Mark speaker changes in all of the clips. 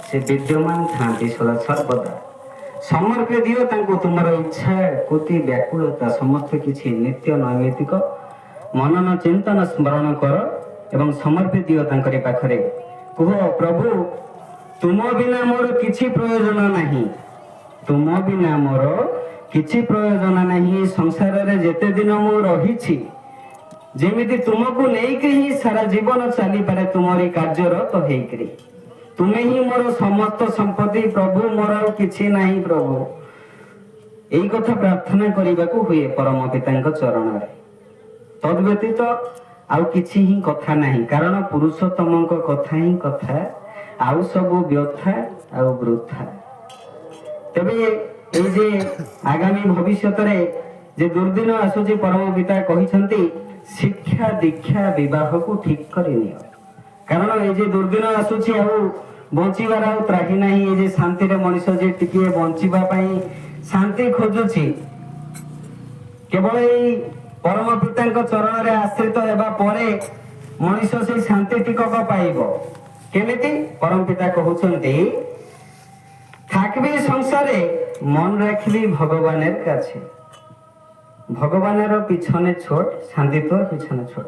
Speaker 1: से विद्यमान था सदा सर्वदा समर्पे दियो तांको तुमर इच्छा कोटि व्याकुलता समस्त किछि नित्य नैमित्तिक मनन चिंतन स्मरण कर एवं समर्पे दियो तांकरी पाखरे कुह प्रभु तुम बिना मोर किछि प्रयोजन नहीं तुम बिना मोर किछि प्रयोजन नहीं संसार रे जेते दिन मु रहिछि जेमिति तुमको नेइके ही सारा जीवन चली पारे तुमरी कार्यरत हेइकरी तुम्हें ही मोर समस्त संपत्ति प्रभु मोर किछि नहीं प्रभु एई कथा प्रार्थना करिबाकू हुए परम पितांक चरण रे तद व्यतीत आउ किछि ही कथा नहीं कारण पुरुषोत्तमक कथा ही कथा आउ सब व्यथा आउ वृथा तबे ए जे आगामी भविष्यत रे जे दुर्दिन आसुची परम पिता कहिसंती शिक्षा दीक्षा विवाह को ठीक करि नियो कारण ए जे दुर्दिन आसुची आउ बंचिबार आउ त्राही नाही ए जे शांति रे मनुष्य जे टिके बंचिबा पई शांति खोजुची केवल एई परम पितांक चरण रे आश्रित हेबा परे मनुष्य से शांति टिकक पाइबो केमिति परम पिता कहउछंती थाकबी संसारे मन राखिली भगवानेर काछे भगवानेर पिछने छोट शांति तो पिछने छोट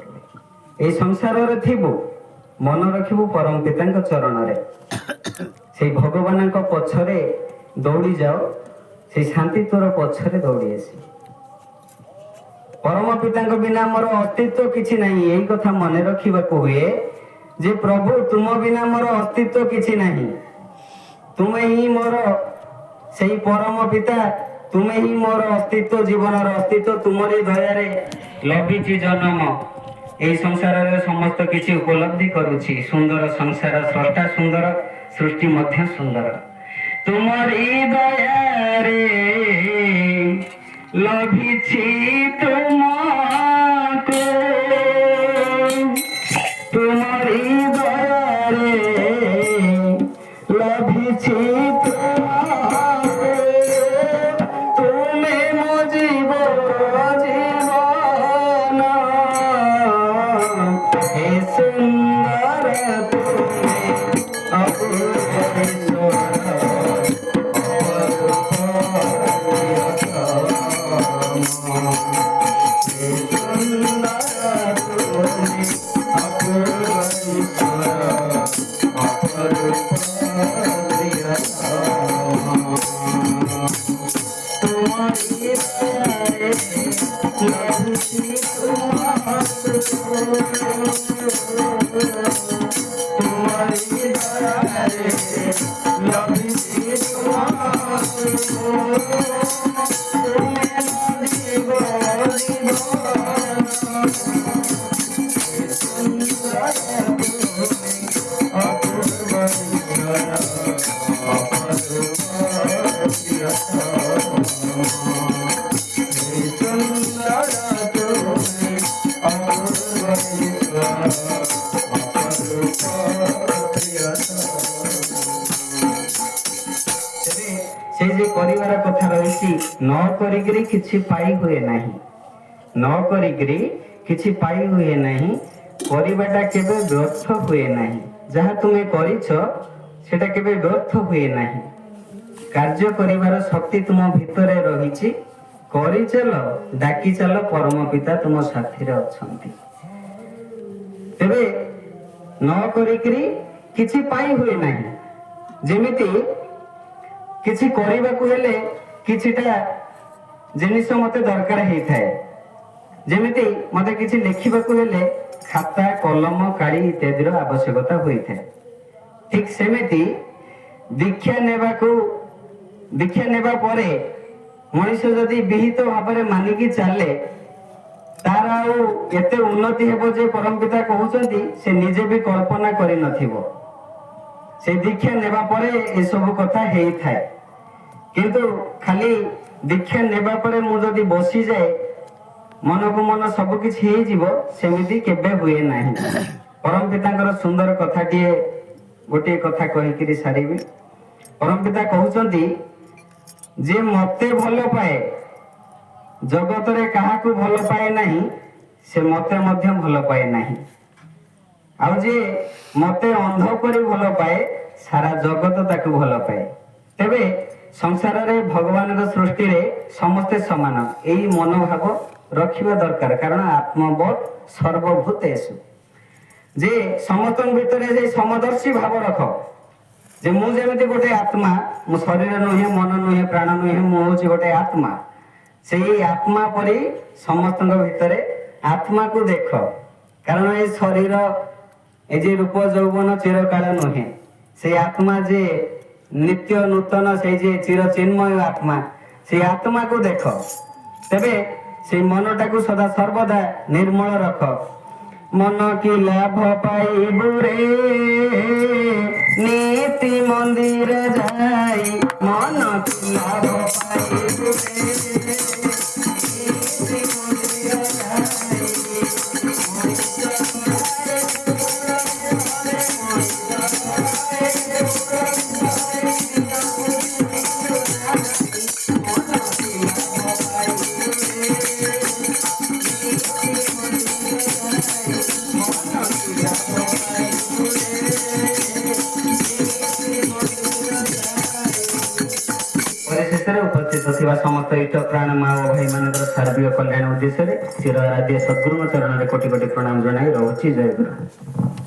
Speaker 1: ए संसार रे थिबो मन रखिबो परम पितांक चरण रे से भगवानक पछरे दौड़ी जाओ से शांति तोर पछरे दौड़ी आसी परम पितांक बिना मोर अस्तित्व किछि नहीं एई कथा मने रखिबाकू हुए जे प्रभु तुम बिना मोर अस्तित्व किछि नहीं तुमे ही मोर सेई परम पिता तुमे ही मोर अस्तित्व जीवनर अस्तित्व तुमरी दया रे लभिछि जन्म एई संसार रे समस्त किछि उपलब्धि करूछि सुंदर संसार स्रष्टा सुंदर सृष्टि मध्य सुंदर तुमरी दया रे लभिछि तुमको तुमरी दया रे लभिछि न करिकरी किछि पाई हुए नहीं न करिकरी किछि पाई हुए नहीं करिबाटा केबे व्यर्थ हुए नहीं जहा तुमे करिछो सेटा केबे व्यर्थ हुए नहीं कार्य करिवार शक्ति तुम भितरे रहिछि करि चलो डाकी चलो परम पिता तुम साथी रे अछंती तेबे न करिकरी किछि पाई हुए नहीं जेमिति किछि करिबाकू हेले किछिटा जिनिस मते दरकार हेई थाए जेमिति मते किछि लिखिबाकू हेले खाता कलम काली इत्यादिर आवश्यकता होई थाए ठीक सेमिति दीक्षा नेबा परे मनुष्य जदि विहित भाव मानिकी चले तार आते उन्नति हेबो जे परम पिता कहउछंती से निजे भी कल्पना करि नथिबो से दीक्षा नेबा परे ए सब कथा हेई थाए किंतु खाली दीक्षा नेबा परे मु जदि बसी जाए मन को मन सब किछि हेई जीवो सेमिति केबे हुए नाही परम पितांकर सुंदर कथाटिए गोटे कथा कहिकरी सारिबी परम पिता कहउछंती जे मते भल पाए जगत रे काहाकू भल पाए नाही से मते मध्य भल पाए नाही आ जे मते अंध करी भल पाए सारा जगत ताकू भल पाए तेबे संसार रे भगवान सृष्टि रे समस्ते समान यही मनोभाव रखिबा दरकार कारण आत्मबोध सर्वभूतेषु जे समस्त भितर जे समदर्शी भाव रख जे मु जेमति गोटे आत्मा मो शरीर नुहे मन नुहे प्राण नुहे मु होची गोटे आत्मा सेही आत्मा परी समस्त भितर आत्मा को देख कारण ये शरीर ए जे रूप यौवन चिरकाल नुहे से आत्मा जे नित्य नूतन से जे चिर चिन्मय आत्मा से आत्मा को देख तेबे से मनटा को सदा सर्वदा निर्मल रख मन की लाभ पाइबु रे नीति मंदिर जाई मन की लाभ पाइबु रे नीति मंदिर जाई उपस्थित थिबा समस्त इष्ट प्राण माँ और भाई मान शारदीय कल्याण उद्देश्य चिर आराध्य सद्गुरु चरण कोटि कोटि प्रणाम जनाई रहुछि। जय गुरु।